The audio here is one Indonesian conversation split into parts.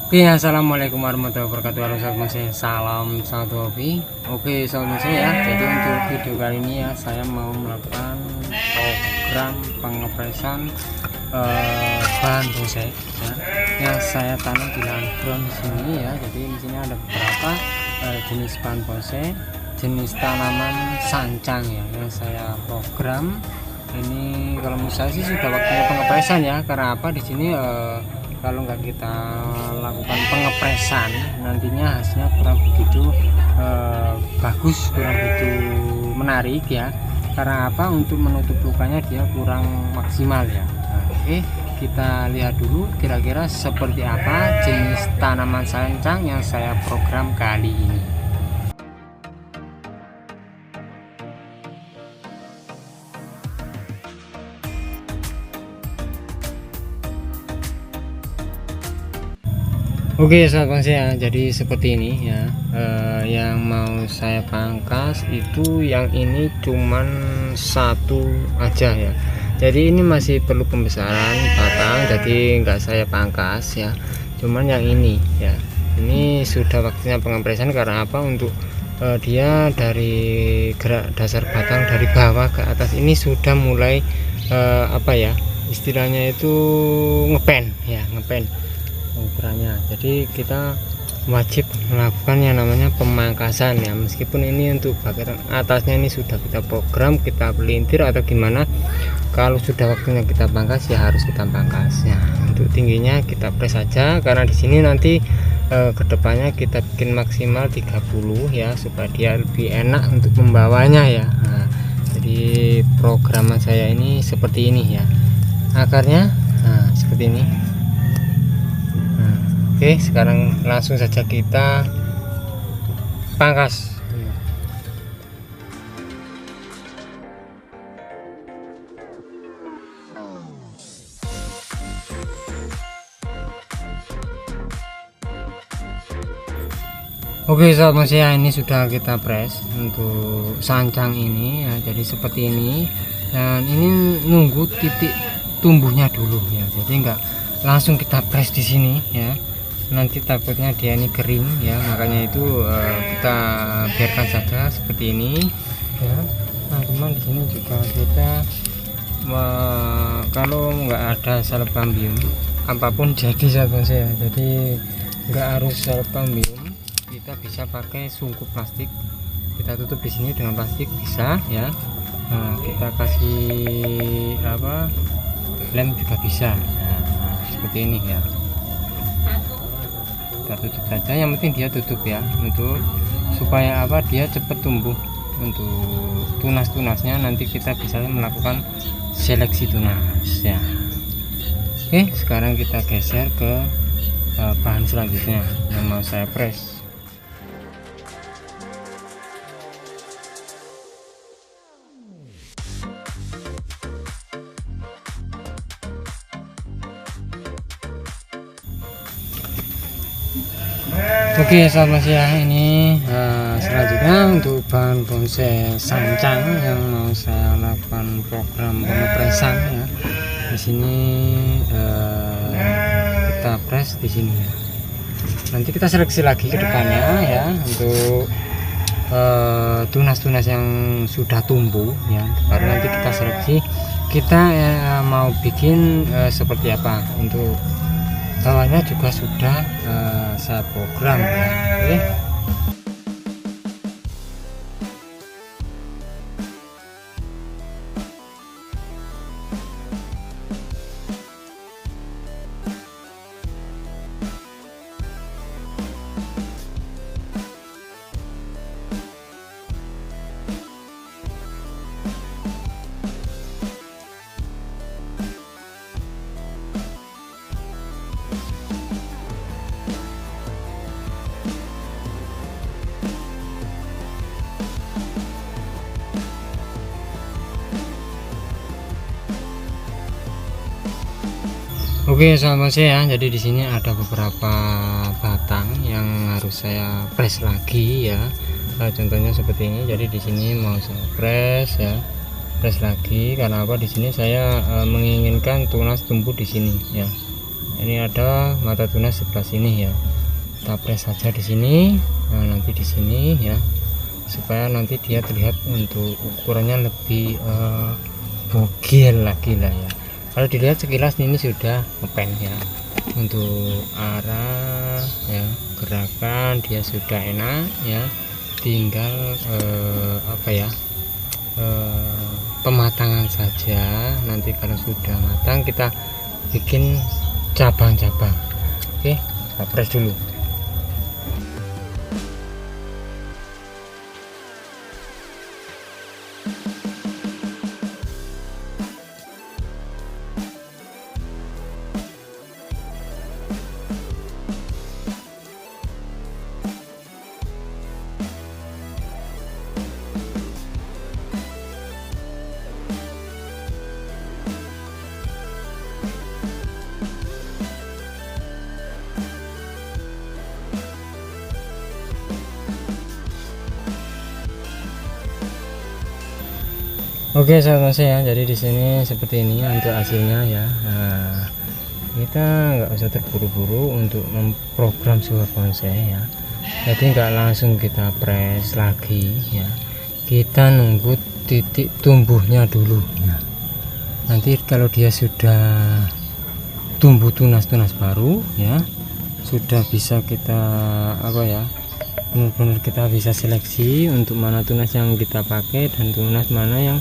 Oke, assalamualaikum warahmatullahi wabarakatuh. Halo sahabat saya, salam satu hobi. Oke sahabat saya ya, jadi untuk video kali ini ya saya mau melakukan program pengepresan bahan bonsai ya, yang saya tanam di lahan ground di sini ya. Jadi di sini ada beberapa jenis bahan bonsai, jenis tanaman sancang ya, yang saya program. Ini kalau menurut saya sih sudah waktunya pengepresan ya, karena apa di sini kalau nggak kita lakukan pengepresan nantinya hasilnya kurang begitu bagus, kurang begitu menarik ya, karena apa, untuk menutup lukanya dia kurang maksimal ya. Oke, kita lihat dulu kira-kira seperti apa jenis tanaman sancang yang saya program kali ini. Oke sahabat saya, jadi seperti ini ya, yang mau saya pangkas itu yang ini cuman satu aja ya. Jadi ini masih perlu pembesaran batang, jadi nggak saya pangkas ya, cuman yang ini ya, ini sudah waktunya pengepresan. Karena apa, untuk dia dari gerak dasar batang dari bawah ke atas ini sudah mulai apa ya, istilahnya itu ngepen ya, ngepen ukurannya. Jadi kita wajib melakukan yang namanya pemangkasan ya, meskipun ini untuk bagian atasnya ini sudah kita program, kita pelintir atau gimana, kalau sudah waktunya kita pangkas ya harus kita pangkas ya. Untuk tingginya kita press saja, karena di sini nanti kedepannya kita bikin maksimal 30 ya, supaya dia lebih enak untuk membawanya ya. Nah, jadi programan saya ini seperti ini ya, akarnya seperti ini. Oke, sekarang langsung saja kita pangkas. Oke sahabat saya, ini sudah kita press untuk sancang ini ya, jadi seperti ini. Dan ini nunggu titik tumbuhnya dulu ya, jadi enggak langsung kita press di sini ya, nanti takutnya dia ini kering ya, makanya itu kita biarkan saja seperti ini ya. Nah cuman di sini juga kita kalau nggak ada salpambium apapun jadi sahabat saya, jadi nggak harus salpambium, kita bisa pakai sungkup plastik, kita tutup di sini dengan plastik bisa ya. Nah, kita kasih apa, lem juga bisa. Nah, seperti ini ya, kita tutup saja, yang penting dia tutup ya, untuk supaya apa, dia cepat tumbuh. Untuk tunas-tunasnya nanti kita bisa melakukan seleksi tunas ya. Oke, sekarang kita geser ke bahan selanjutnya yang mau saya press. Oke sahabat ya, ini selanjutnya untuk bahan bonsai sancang yang mau saya lakukan program pengepresan ya. Di sini kita press di sini ya. Nanti kita seleksi lagi ke depannya ya, untuk tunas-tunas yang sudah tumbuh ya, baru nanti kita seleksi, kita mau bikin seperti apa. Untuk bawahnya juga sudah saya program ya. Oke. Oke sahabat saya, jadi di sini ada beberapa batang yang harus saya press lagi ya. Contohnya seperti ini. Jadi di sini mau saya press ya, press lagi. Karena apa, di sini saya menginginkan tunas tumbuh di sini ya. ini ada mata tunas sebelah sini ya, kita press saja di sini. Nah, nanti di sini ya, supaya nanti dia terlihat untuk ukurannya lebih bogel lagi lah ya. Kalau dilihat sekilas ini sudah ngepen ya, untuk arah ya, gerakan dia sudah enak ya, tinggal apa ya, pematangan saja. Nanti kalau sudah matang kita bikin cabang-cabang. Oke, kita press dulu. Oke sahabat bonsai ya, jadi di sini seperti ini untuk hasilnya ya. Nah, kita nggak usah terburu-buru untuk memprogram sebuah bonsai ya, jadi nggak langsung kita press lagi ya, kita nunggu titik tumbuhnya dulu ya. Nanti kalau dia sudah tumbuh tunas-tunas baru ya, sudah bisa kita apa ya, benar-benar kita bisa seleksi untuk mana tunas yang kita pakai dan tunas mana yang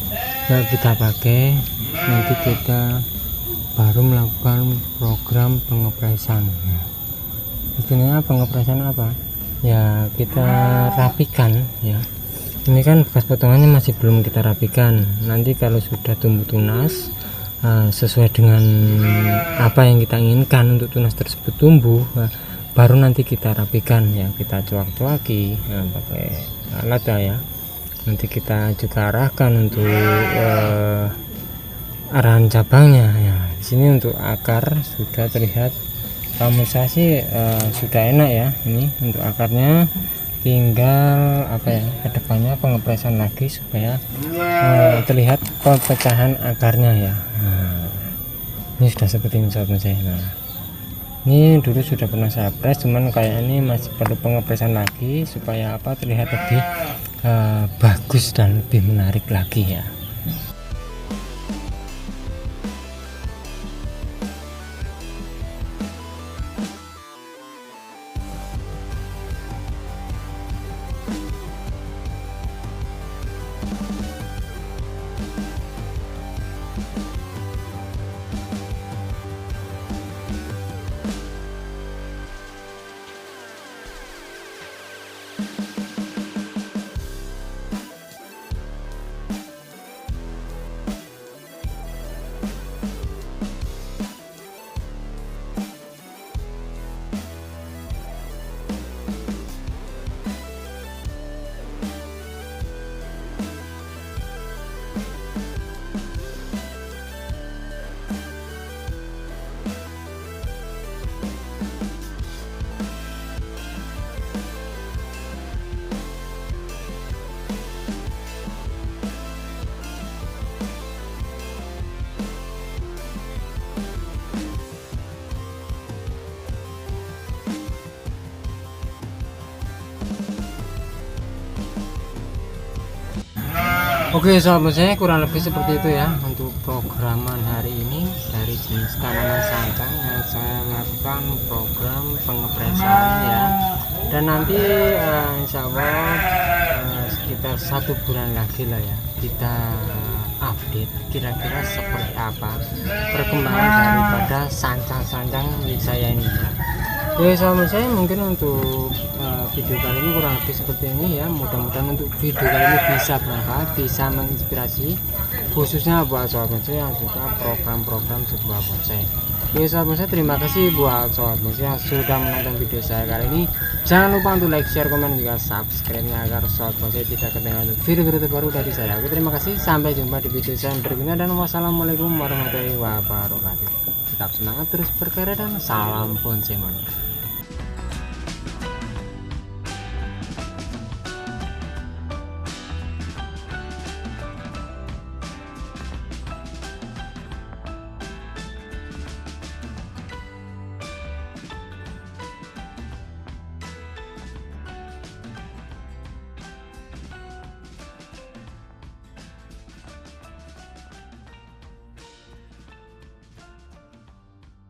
nggak kita pakai. Nanti kita baru melakukan program pengepresan ya. Sebenarnya pengepresan apa ya, kita rapikan ya. Ini kan bekas potongannya masih belum kita rapikan. Nanti kalau sudah tumbuh tunas sesuai dengan apa yang kita inginkan untuk tunas tersebut tumbuh, baru nanti kita rapikan ya, kita cuak-cuaki pakai alat ya. Nanti kita juga arahkan untuk arahan cabangnya ya. Di sini untuk akar sudah terlihat, kalau menurut saya sih sudah enak ya. Ini untuk akarnya tinggal apa ya, kedepannya pengepresan lagi supaya terlihat pecahan akarnya ya. Nah, ini sudah seperti ini sahabat saya. Nah, ini dulu sudah pernah saya press, cuman kayak ini masih perlu pengepresan lagi supaya apa, terlihat lebih bagus dan lebih menarik lagi ya. Oke sahabat saya, kurang lebih seperti itu ya untuk programan hari ini dari jenis tanaman sangkang yang saya lakukan program pengepresan ya. Dan nanti insya Allah sekitar 1 bulan lagi lah ya, kita update kira-kira seperti apa perkembangan daripada sancang-sancang milik saya ini ya. Oke sahabat saya, mungkin untuk video kali ini kurang lebih seperti ini ya. Mudah-mudahan untuk video kali ini bisa bermanfaat, bisa menginspirasi, khususnya buat sahabat saya yang suka program-program sebuah bonsai. Oke sahabat saya, terima kasih buat sahabat bonsai yang sudah menonton video saya kali ini. Jangan lupa untuk like, share, komen, dan juga subscribe-nya agar sahabat bonsai tidak ketinggalan video-video terbaru dari saya. Oke, terima kasih, sampai jumpa di video saya berikutnya, dan wassalamualaikum warahmatullahi wabarakatuh. Tetap semangat terus berkarya dan salam bonsai mania.